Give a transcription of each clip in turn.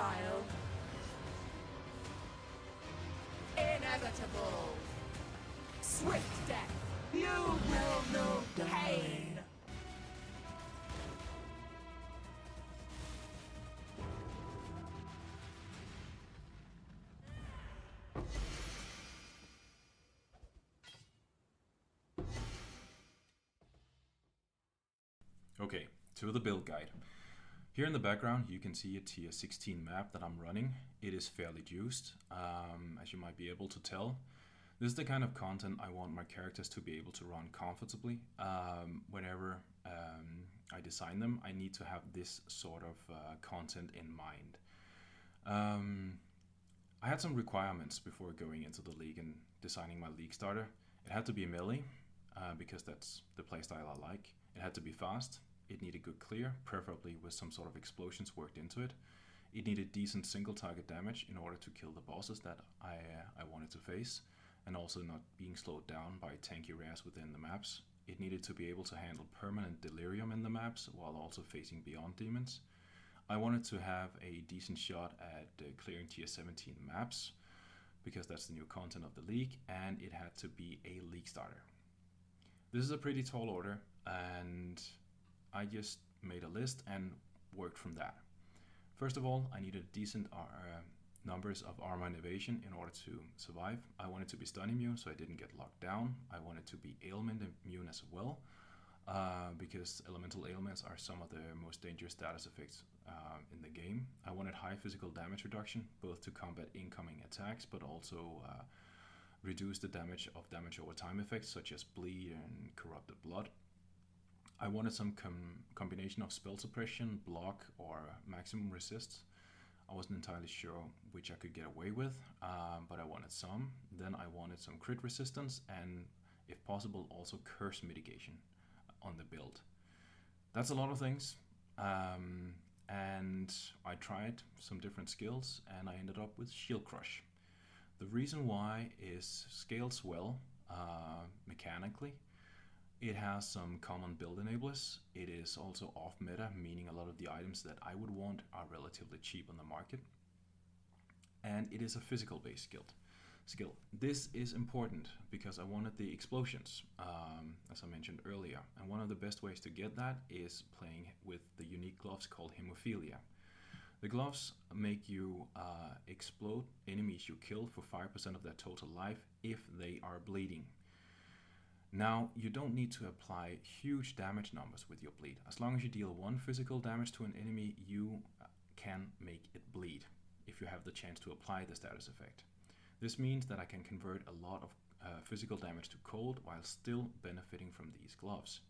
Exile. Inevitable. Swift death. You will know pain. Okay, to the build guide. Here in the background you can see a tier 16 map that I'm running. It is fairly juiced, as you might be able to tell. This is the kind of content I want my characters to be able to run comfortably. Whenever I design them, I need to have this sort of content in mind. I had some requirements before going into the league and designing my league starter. It had to be melee, because that's the playstyle I like. It had to be fast. It needed good clear, preferably with some sort of explosions worked into it. It needed decent single target damage in order to kill the bosses that I wanted to face, and also not being slowed down by tanky rares within the maps. It needed to be able to handle permanent delirium in the maps while also facing beyond demons. I wanted to have a decent shot at clearing tier 17 maps, because that's the new content of the league, and it had to be a league starter. This is a pretty tall order, and I just made a list and worked from that. First of all, I needed decent numbers of armor and evasion in order to survive. I wanted to be stun immune so I didn't get locked down. I wanted to be ailment immune as well, because elemental ailments are some of the most dangerous status effects in the game. I wanted high physical damage reduction, both to combat incoming attacks, but also reduce the damage over time effects such as bleed and corrupted blood. I wanted some combination of spell suppression, block, or maximum resist. I wasn't entirely sure which I could get away with, but I wanted some. Then I wanted some crit resistance and, if possible, also curse mitigation on the build. That's a lot of things, and I tried some different skills and I ended up with Shield Crush. The reason why is scales well mechanically. It has some common build enablers. It is also off meta, meaning a lot of the items that I would want are relatively cheap on the market. And it is a physical based skill. This is important because I wanted the explosions, as I mentioned earlier. And one of the best ways to get that is playing with the unique gloves called Hemophilia. The gloves make you explode enemies you kill for 5% of their total life if they are bleeding. Now, you don't need to apply huge damage numbers with your bleed. As long as you deal 1 physical damage to an enemy, you can make it bleed if you have the chance to apply the status effect. This means that I can convert a lot of physical damage to cold while still benefiting from these gloves.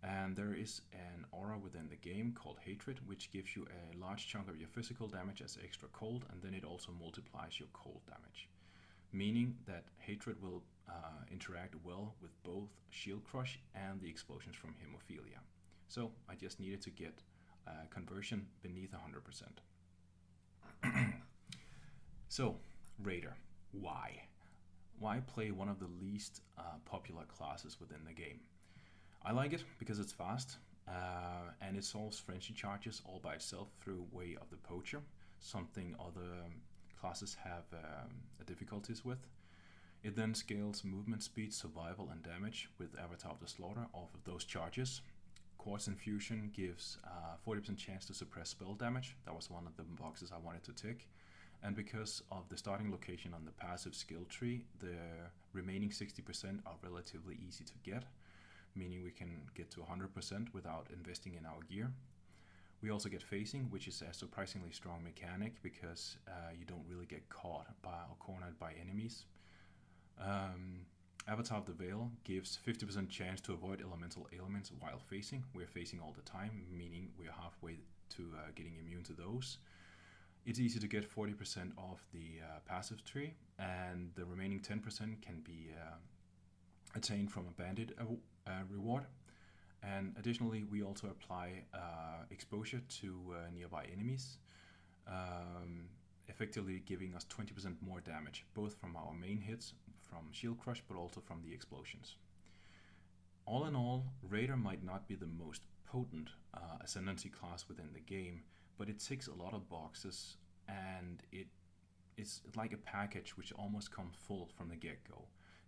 And there is an aura within the game called Hatred, which gives you a large chunk of your physical damage as extra cold, and then it also multiplies your cold damage. Meaning that Hatred will interact well with both Shield Crush and the explosions from Hemophilia. So I just needed to get conversion beneath 100%. So, Raider, why? Why play one of the least popular classes within the game? I like it because it's fast, and it solves frenzy charges all by itself through way of the poacher, something other classes have difficulties with. It then scales movement speed, survival, and damage with Avatar of the Slaughter off of those charges. Quartz Infusion gives 40% chance to suppress spell damage. That was one of the boxes I wanted to tick. And because of the starting location on the passive skill tree, the remaining 60% are relatively easy to get, meaning we can get to 100% without investing in our gear. We also get phasing, which is a surprisingly strong mechanic because you don't really get caught or cornered by enemies. Avatar of the Veil gives 50% chance to avoid elemental ailments while phasing. We're phasing all the time, meaning we're halfway to getting immune to those. It's easy to get 40% off the passive tree, and the remaining 10% can be attained from a bandit reward. And additionally, we also apply exposure to nearby enemies, effectively giving us 20% more damage, both from our main hits, from Shield Crush, but also from the explosions. All in all, Raider might not be the most potent ascendancy class within the game, but it ticks a lot of boxes, and it's like a package which almost comes full from the get-go,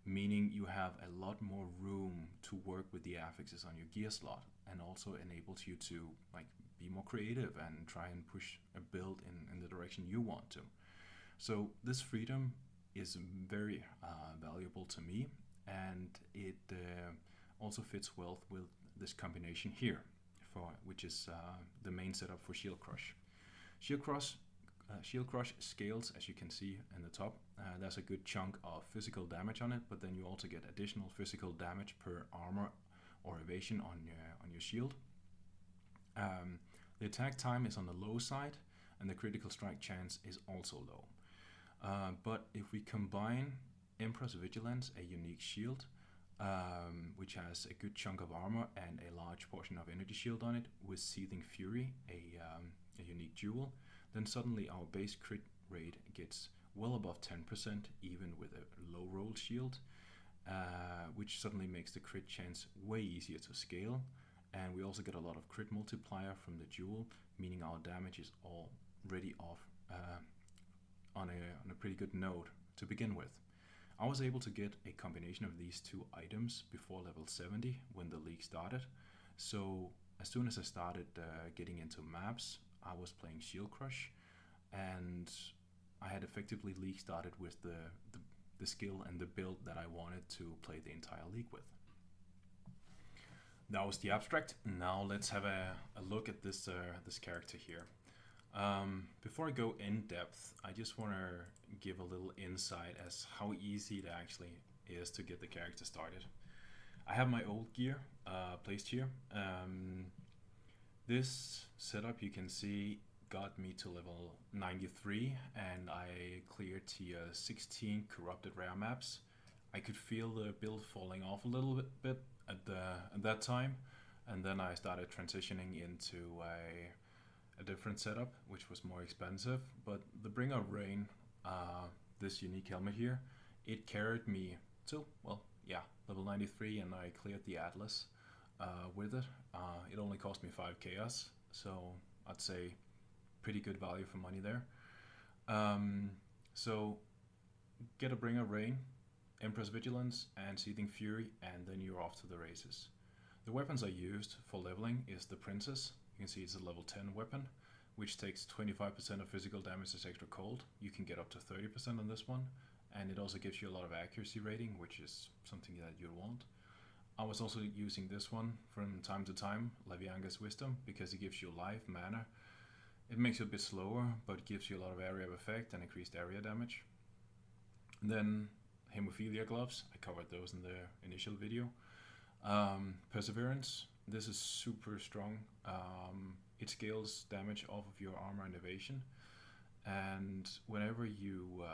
meaning you have a lot more room to work with the affixes on your gear slot, and also enables you to like be more creative and try and push a build in the direction you want to. So this freedom is very valuable to me, and it also fits well with this combination here, which is the main setup for Shield Crush. Shield Crush scales, as you can see in the top. There's a good chunk of physical damage on it, but then you also get additional physical damage per armor or evasion on your shield. The attack time is on the low side, and the critical strike chance is also low. But if we combine Emperor's Vigilance, a unique shield, which has a good chunk of armor and a large portion of energy shield on it, with Seething Fury, a unique jewel, then suddenly our base crit rate gets well above 10%, even with a low roll shield, which suddenly makes the crit chance way easier to scale. And we also get a lot of crit multiplier from the jewel, meaning our damage is already off on a pretty good note to begin with. I was able to get a combination of these two items before level 70 when the league started. So as soon as I started getting into maps, I was playing Shield Crush, and I had effectively league started with the skill and the build that I wanted to play the entire league with. That was the abstract. Now let's have a look at this character here. Before I go in depth, I just want to give a little insight as how easy it actually is to get the character started. I have my old gear placed here. This setup, you can see, got me to level 93, and I cleared tier 16 corrupted rare maps. I could feel the build falling off a little bit at that time, and then I started transitioning into a different setup, which was more expensive. But the Bringer of Rain, this unique helmet here, it carried me to, well, yeah, level 93, and I cleared the Atlas with it. It only cost me 5 chaos, so I'd say pretty good value for money there. So get a Bringer of Rain, Emperor's Vigilance, and Seething Fury, and then you're off to the races. The weapons I used for leveling is the Princess. You can see it's a level 10 weapon, which takes 25% of physical damage as extra cold. You can get up to 30% on this one, and it also gives you a lot of accuracy rating, which is something that you want. I was also using this one from time to time, Levianga's Wisdom, because it gives you life, mana. It makes you a bit slower, but gives you a lot of area of effect and increased area damage. And then Hemophilia Gloves, I covered those in the initial video. Perseverance, this is super strong. It scales damage off of your armor and evasion, and whenever you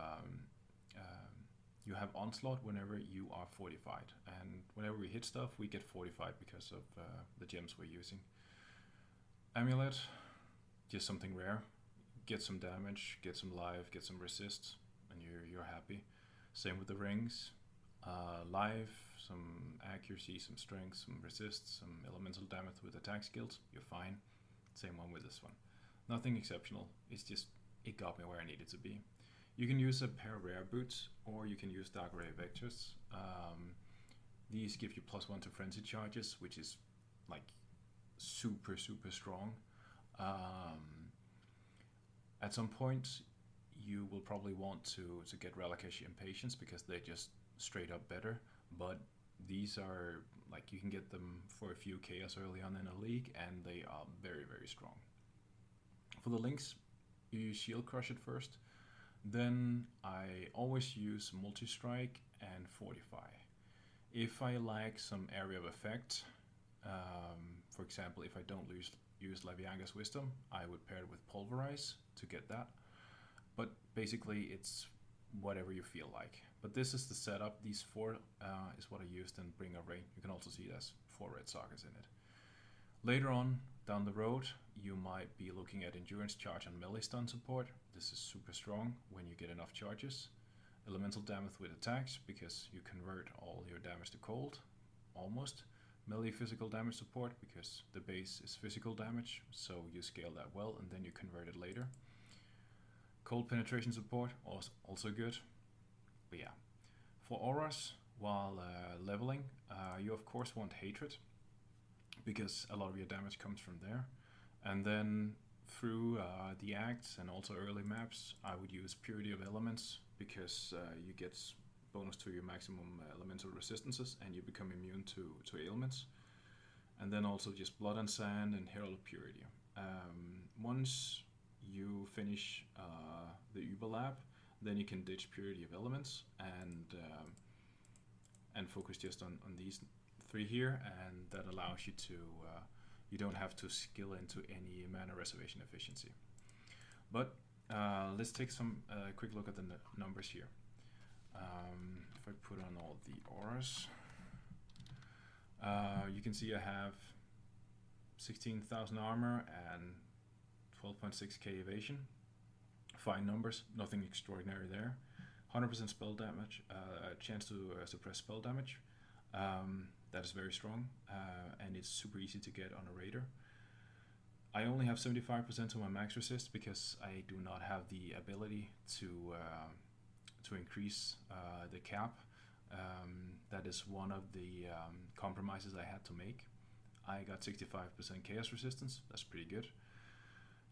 have onslaught, whenever you are fortified, and whenever we hit stuff, we get fortified because of the gems we're using. Amulet, just something rare. Get some damage, get some life, get some resist, and you're happy. Same with the rings. Life, some accuracy, some strength, some resist, some elemental damage with attack skills, you're fine. Same one with this one. Nothing exceptional, it's just, it got me where I needed to be. You can use a pair of rare boots, or you can use Dark Ray Vectors. These give you +1 to frenzy charges, which is like super strong. At some point, you will probably want to get Relicash Impatience, because they're just straight up better, but these are like, you can get them for a few chaos early on in a league, and they are very strong. For the links, you use Shield Crush at first, then I always use Multi-Strike and Fortify. If I lack some area of effect, for example, if I don't use Levianga's Wisdom, I would pair it with Pulverize to get that. But basically, it's whatever you feel like. But this is the setup. These 4 is what I used in Bringer of Rain. You can also see there's 4 red sockets in it. Later on, down the road, you might be looking at Endurance Charge and Melee Stun support. This is super strong when you get enough charges. Elemental damage with attacks, because you convert all your damage to cold, almost. melee physical damage support because the base is physical damage, so you scale that well and then you convert it later. Cold penetration support, also good. But yeah, for auras, while leveling, you of course want hatred, because a lot of your damage comes from there. And then through the acts and also early maps, I would use Purity of Elements, because you get bonus to your maximum elemental resistances and you become immune to ailments. And then also just Blood and Sand and Herald of Purity. Once you finish the Uber Lab, then you can ditch Purity of Elements and focus just on these 3 here, and that allows you to you don't have to skill into any mana reservation efficiency. But let's take some quick look at the numbers here. If I put on all the auras, you can see I have 16,000 armor and 12.6k evasion. Fine numbers, nothing extraordinary there. 100% spell damage, chance to suppress spell damage. That is very strong, and it's super easy to get on a raider. I only have 75% to my max resist because I do not have the ability to increase the cap. That is one of the compromises I had to make. I got 65% chaos resistance, that's pretty good.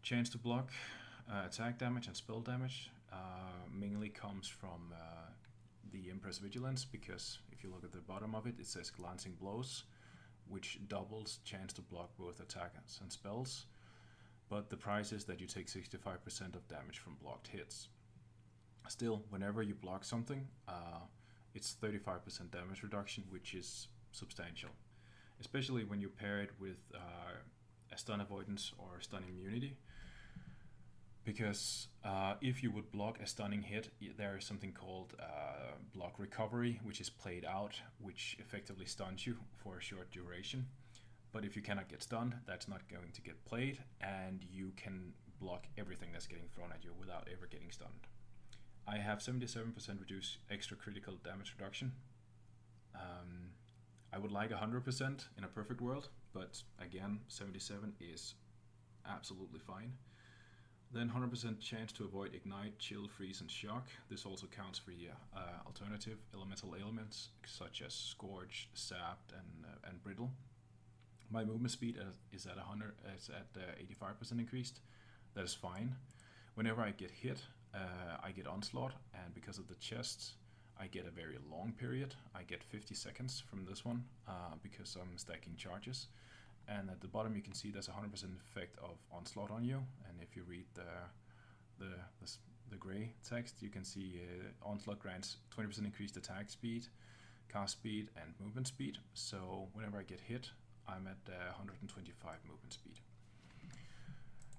Chance to block attack damage and spell damage mainly comes from the Empress Vigilance, because if you look at the bottom of it, it says Glancing Blows, which doubles chance to block both attacks and spells. But the price is that you take 65% of damage from blocked hits. Still, whenever you block something, it's 35% damage reduction, which is substantial. Especially when you pair it with a stun avoidance or stun immunity. Because if you would block a stunning hit, there is something called block recovery, which is played out, which effectively stuns you for a short duration. But if you cannot get stunned, that's not going to get played, and you can block everything that's getting thrown at you without ever getting stunned. I have 77% reduced extra critical damage reduction. I would like 100% in a perfect world, but again, 77 is absolutely fine. Then 100% chance to avoid ignite, chill, freeze, and shock. This also counts for the alternative elemental ailments such as scorched, sapped, and brittle. My movement speed is at 85% increased. That is fine. Whenever I get hit, I get onslaught, and because of the chests, I get a very long period. I get 50 seconds from this one because I'm stacking charges. And at the bottom you can see there's a 100% effect of onslaught on you. And if you read the gray text, you can see onslaught grants 20% increased attack speed, cast speed, and movement speed. So whenever I get hit, I'm at 125 movement speed.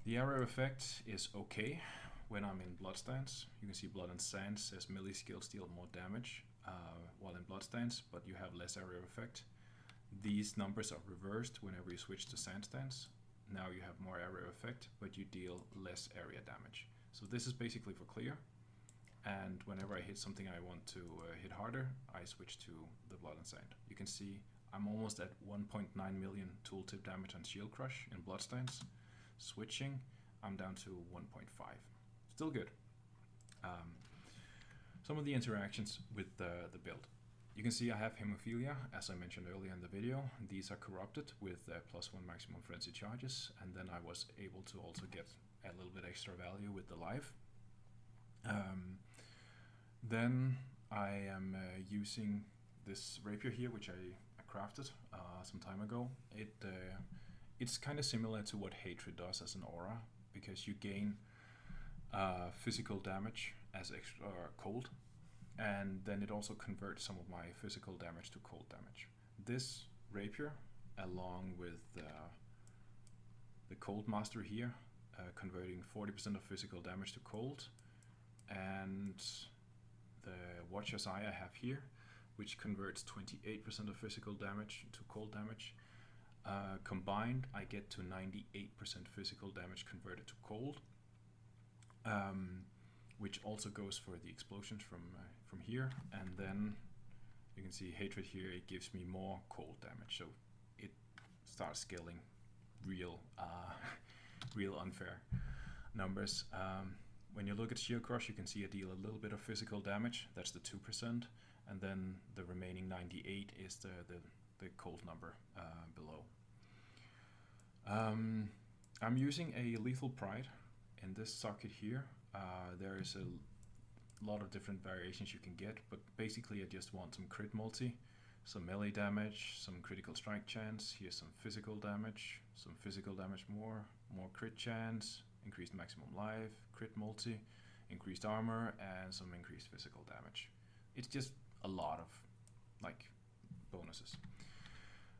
The arrow effect is okay when I'm in Blood Stance. You can see Blood and Sand says melee skills deal more damage while in Blood Stance, but you have less arrow effect. These numbers are reversed whenever you switch to Sand Stance. Now you have more arrow effect, but you deal less area damage. So this is basically for clear. And whenever I hit something I want to hit harder, I switch to the Blood and Sand. You can see I'm almost at 1.9 million tooltip damage on Shield Crush in Blood Stance. Switching, I'm down to 1.5. Still good. Some of the interactions with the build. You can see I have Hemophilia, as I mentioned earlier in the video. These are corrupted with +1 maximum frenzy charges, and then I was able to also get a little bit extra value with the life. Then I am using this rapier here, which I crafted some time ago. It's kind of similar to what Hatred does as an aura, because you gain physical damage as extra cold, and then it also converts some of my physical damage to cold damage. This rapier, along with the cold master here, converting 40% of physical damage to cold, and the Watcher's Eye I have here, which converts 28% of physical damage to cold damage. Combined, I get to 98% physical damage converted to cold, which also goes for the explosions from here. And then you can see Hatred here, it gives me more cold damage. So it starts scaling real real unfair numbers. When you look at Shield Crush, you can see I deal a little bit of physical damage. That's the 2%, and then the remaining 98 is the cold number below. I'm using a Lethal Pride in this socket here. There is a lot of different variations you can get, but basically I just want some crit multi, some melee damage, some critical strike chance. Here's some physical damage more crit chance, increased maximum life, crit multi, increased armor, and some increased physical damage. It's just a lot of like bonuses.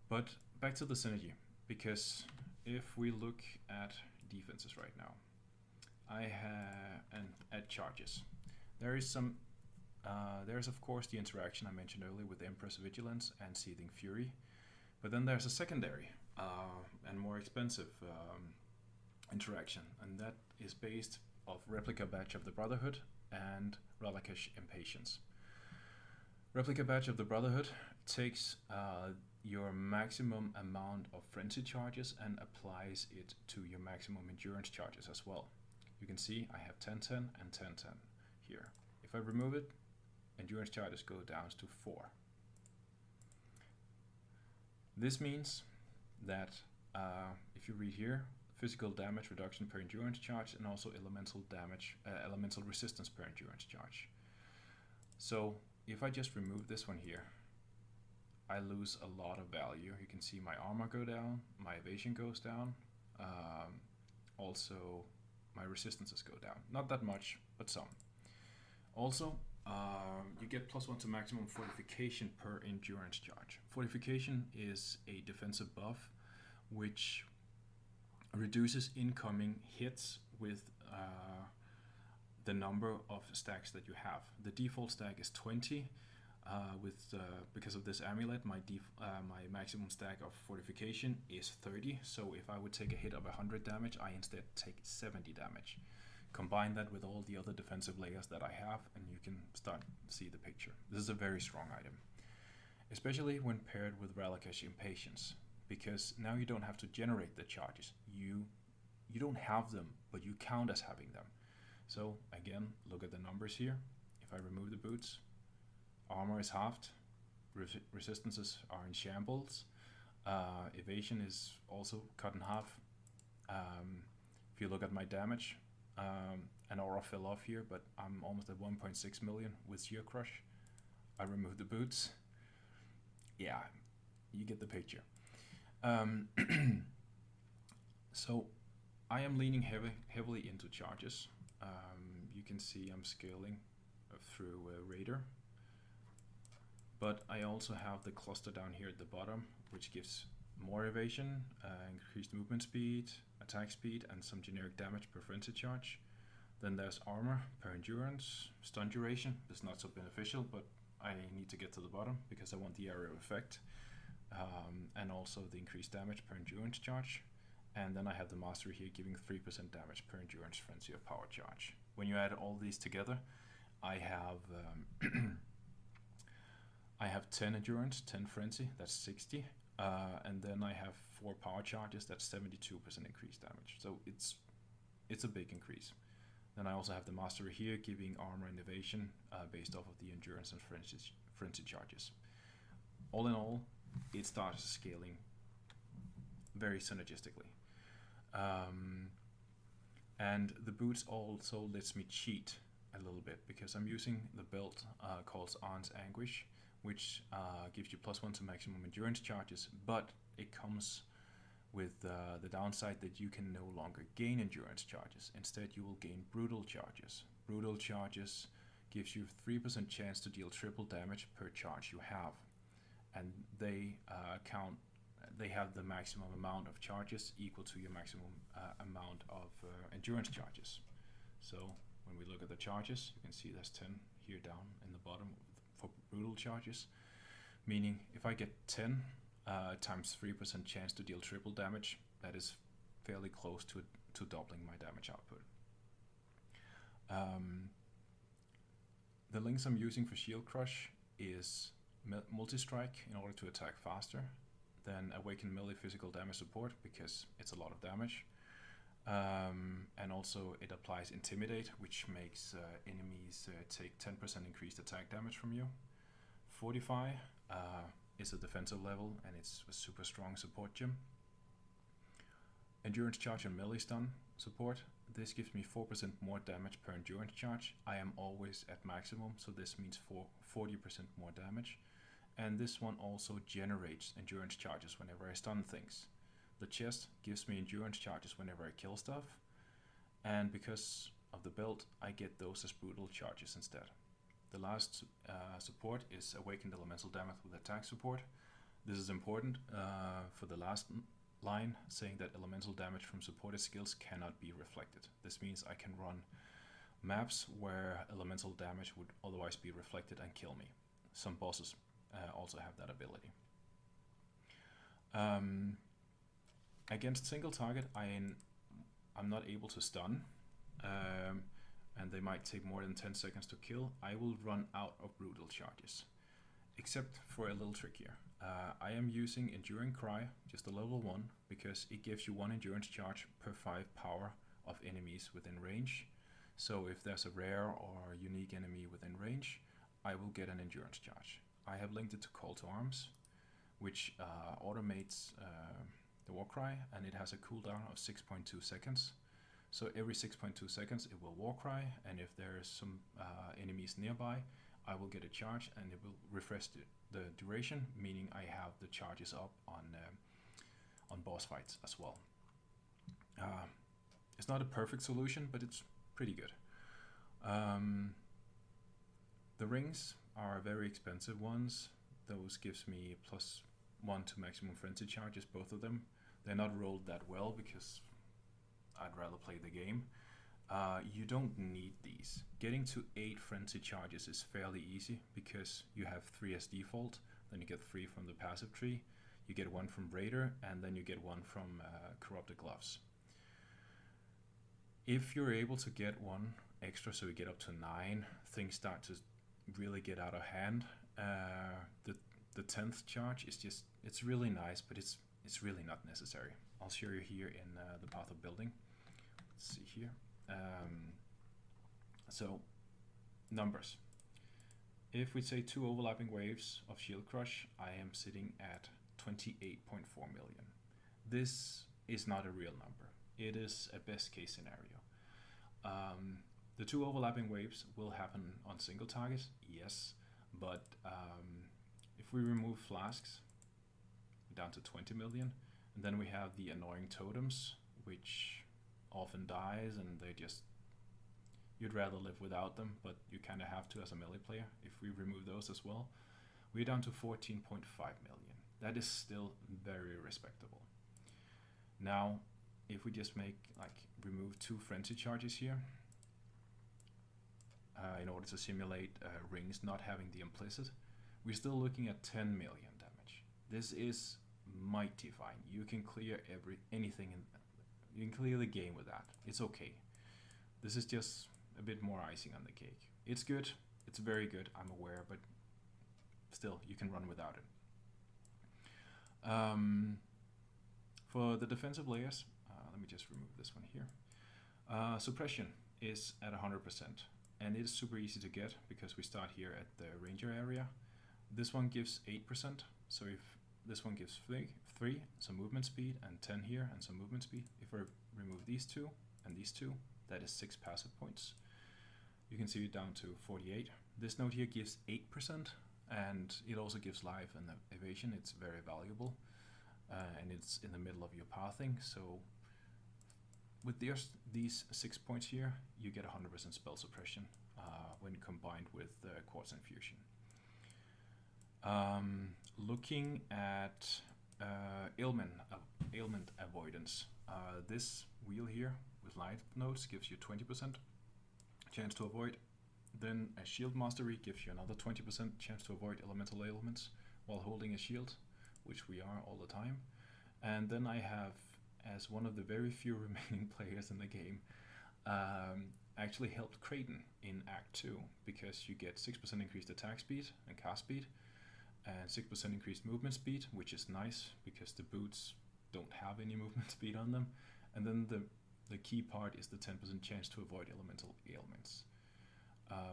But back to the synergy, because if we look at defenses right now, I have and at charges, there is some there's of course the interaction I mentioned earlier with Empress Vigilance and Seething Fury, but then there's a secondary and more expensive interaction, and that is based off Replica Badge of the Brotherhood and Relicash Impatience. Replica Badge of the Brotherhood takes your maximum amount of frenzy charges and applies it to your maximum endurance charges as well. You can see I have 10-10 and 10-10 here. If I remove it, endurance charges go down to 4. This means that if you read here, physical damage reduction per endurance charge and also elemental damage, elemental resistance per endurance charge. So if I just remove this one here, I lose a lot of value. You can see my armor go down, my evasion goes down, also my resistances go down. Not that much, but some. Also, you get +1 to maximum fortification per endurance charge. Fortification is a defensive buff which reduces incoming hits with the number of stacks that you have. The default stack is 20. Because of this amulet, my maximum stack of fortification is 30. So if I would take a hit of 100 damage, I instead take 70 damage. Combine that with all the other defensive layers that I have, and you can start to see the picture. This is a very strong item, especially when paired with Relicash Impatience, because now you don't have to generate the charges. You don't have them, but you count as having them. So again, look at the numbers here. If I remove the boots, armor is halved, resistances are in shambles, evasion is also cut in half. If you look at my damage, an aura fell off here, but I'm almost at 1.6 million with Shield Crush. I removed the boots. Yeah, you get the picture. So I am leaning heavily into charges. You can see I'm scaling through Raider. But I also have the cluster down here at the bottom, which gives more evasion, increased movement speed, attack speed, and some generic damage per frenzy charge. Then there's armor per endurance, stun duration. It's not so beneficial, but I need to get to the bottom because I want the area of effect. And also the increased damage per endurance charge. And then I have the mastery here giving 3% damage per endurance frenzy of power charge. When you add all these together, I have I have 10 endurance, 10 frenzy, that's 60, and then I have 4 power charges, that's 72% increased damage. So it's a big increase. Then I also have the mastery here giving armor and evasion based off of the endurance and frenzy charges. All in all, it starts scaling very synergistically. And the boots also lets me cheat a little bit because I'm using the belt called Arn's Anguish, which gives you +1 to maximum endurance charges, but it comes with the downside that you can no longer gain endurance charges. Instead, you will gain brutal charges. Brutal charges gives you 3% chance to deal triple damage per charge you have, and they have the maximum amount of charges equal to your maximum amount of endurance charges. So when we look at the charges, you can see there's 10 here down in the bottom for brutal charges, meaning if I get 10 times 3% chance to deal triple damage, that is fairly close to doubling my damage output. The links I'm using for Shield Crush is multi-strike in order to attack faster, Then awaken melee physical damage support because it's a lot of damage. And also it applies intimidate, which makes enemies take 10% increased attack damage from you. Fortify is a defensive level, and it's a super strong support gem. Endurance charge and melee stun support. This gives me 4% more damage per endurance charge. I am always at maximum, so this means 40% more damage. And this one also generates endurance charges whenever I stun things. The chest gives me endurance charges whenever I kill stuff, and because of the belt, I get those as brutal charges instead. The last support is awakened elemental damage with attack support. This is important for the last line, saying that elemental damage from supported skills cannot be reflected. This means I can run maps where elemental damage would otherwise be reflected and kill me. Some bosses also have that ability. Against single target, I'm not able to stun, and they might take more than 10 seconds to kill. I will run out of brutal charges, except for a little trick here. I am using Enduring Cry, just a level 1, because it gives you 1 endurance charge per 5 power of enemies within range. So if there's a rare or unique enemy within range, I will get an endurance charge. I have linked it to Call to Arms, which automates the Warcry, and it has a cooldown of 6.2 seconds. So every 6.2 seconds it will Warcry, and if there is some enemies nearby, I will get a charge, and it will refresh the duration, meaning I have the charges up on boss fights as well. It's not a perfect solution, but it's pretty good. The rings are very expensive ones. Those gives me +1 to maximum frenzy charges, both of them. They're not rolled that well because I'd rather play the game. You don't need these. Getting to 8 frenzy charges is fairly easy because you have 3 as default, then you get 3 from the passive tree, you get 1 from Raider, and then you get 1 from Corrupted Gloves. If you're able to get 1 extra, so you get up to 9, things start to really get out of hand. The 10th charge is it's really nice, but it's really not necessary. I'll show you here in the Path of Building. Let's see here. So, numbers. If we say 2 overlapping waves of Shield Crush, I am sitting at 28.4 million. This is not a real number. It is a best case scenario. The 2 overlapping waves will happen on single targets, yes, but if we remove flasks, we're down to 20 million, and then we have the annoying totems, which often dies, and you'd rather live without them, but you kind of have to as a melee player. If we remove those as well, we're down to 14.5 million. That is still very respectable. Now, if we just remove 2 frenzy charges here, in order to simulate rings not having the implicit, we're still looking at 10 million damage. This is mighty fine. You can clear anything, you can clear the game with that. It's okay. This is just a bit more icing on the cake. It's good. It's very good. I'm aware, but still, you can run without it. For the defensive layers, let me just remove this one here. Suppression is at 100%, and it's super easy to get because we start here at the ranger area. This one gives 8%, so if this one gives 3, some movement speed, and 10 here, and some movement speed. If I remove these 2 and these 2, that is 6 passive points. You can see it down to 48. This node here gives 8%, and it also gives life and evasion. It's very valuable, and it's in the middle of your pathing, so with these 6 points here, you get 100% spell suppression when combined with Quartz Infusion. Looking at ailment avoidance, this wheel here with life nodes gives you 20% chance to avoid. Then a shield mastery gives you another 20% chance to avoid elemental ailments while holding a shield, which we are all the time. And then I have, as one of the very few remaining players in the game, actually helped Kraden in Act 2 because you get 6% increased attack speed and cast speed, and 6% increased movement speed, which is nice because the boots don't have any movement speed on them. And then the key part is the 10% chance to avoid elemental ailments,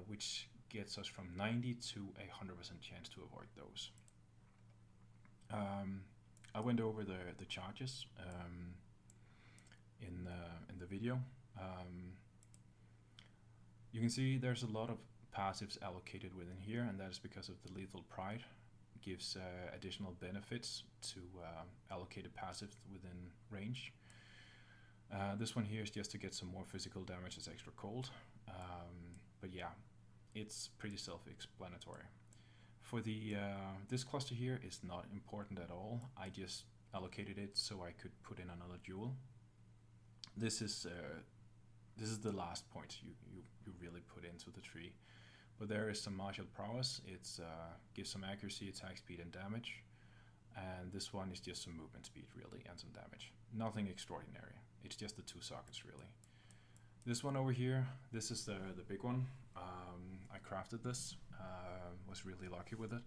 which gets us from 90 to 100% chance to avoid those. I went over the charges in the video. You can see there's a lot of passives allocated within here, and that is because of the Lethal Pride. It gives additional benefits to allocated passives within range. This one here is just to get some more physical damage as extra cold, but yeah, it's pretty self-explanatory. For the this cluster here is not important at all. I just allocated it so I could put in another jewel. This is the last point you really put into the tree. But there is some martial prowess. It's gives some accuracy, attack speed, and damage. And this one is just some movement speed, really, and some damage. Nothing extraordinary. It's just the 2 sockets, really. This one over here, this is the big one. I crafted this. Was really lucky with it.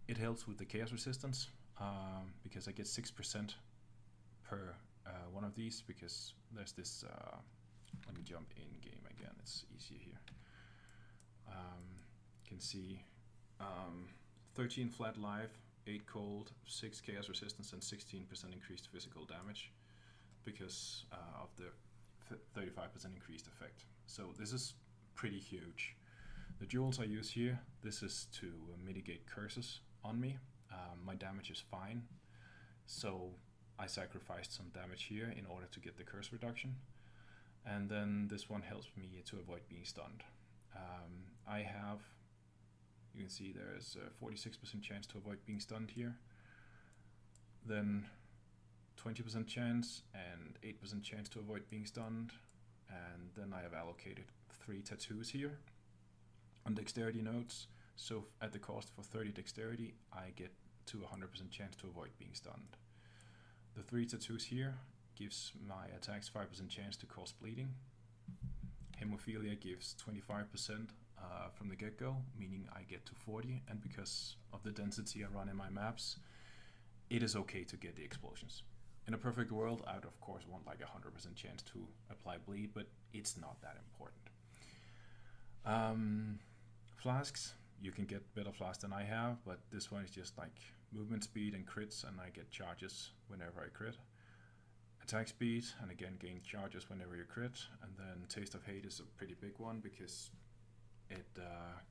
It helps with the chaos resistance because I get 6% per one of these, because there's this. Let me jump in game again. It's easier here. You can see 13 flat life, 8 cold, 6 chaos resistance, and 16% increased physical damage because of the 35% increased effect. So this is pretty huge. The jewels I use here, this is to mitigate curses on me. My damage is fine, so I sacrificed some damage here in order to get the curse reduction. And then this one helps me to avoid being stunned. I have, you can see there's a 46% chance to avoid being stunned here. Then 20% chance and 8% chance to avoid being stunned. And then I have allocated 3 tattoos here on dexterity nodes. So at the cost for 30 dexterity, I get to 100% chance to avoid being stunned. The 3 tattoos here gives my attacks 5% chance to cause bleeding. Hemophilia gives 25% from the get-go, meaning I get to 40, and because of the density I run in my maps, it is okay to get the explosions. In a perfect world, I would of course want like 100% chance to apply bleed, but it's not that important. Flasks, you can get better flasks than I have, but this one is just like movement speed and crits, and I get charges whenever I crit. Attack speed, and again gain charges whenever you crit. And then Taste of Hate is a pretty big one because it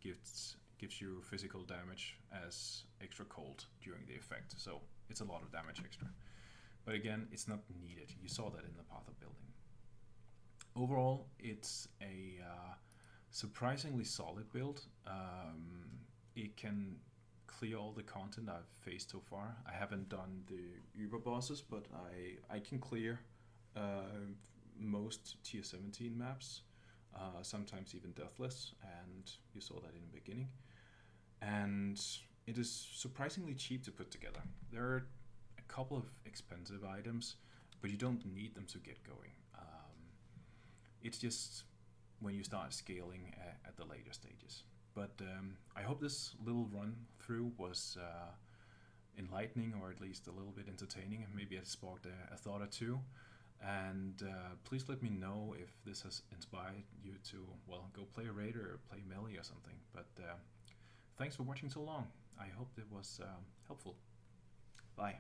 gives you physical damage as extra cold during the effect. So it's a lot of damage extra. But again, it's not needed. You saw that in the Path of Building. Overall, it's a surprisingly solid build. It can clear all the content I've faced so far. I haven't done the Uber bosses, but I can clear most tier 17 maps, sometimes even deathless, and you saw that in the beginning. And it is surprisingly cheap to put together. There are a couple of expensive items, but you don't need them to get going. It's just when you start scaling at the later stages. But I hope this little run through was enlightening, or at least a little bit entertaining, and maybe it sparked a thought or two. And please let me know if this has inspired you to, well, go play a raid or play melee or something. But thanks for watching so long. I hope it was helpful. Bye.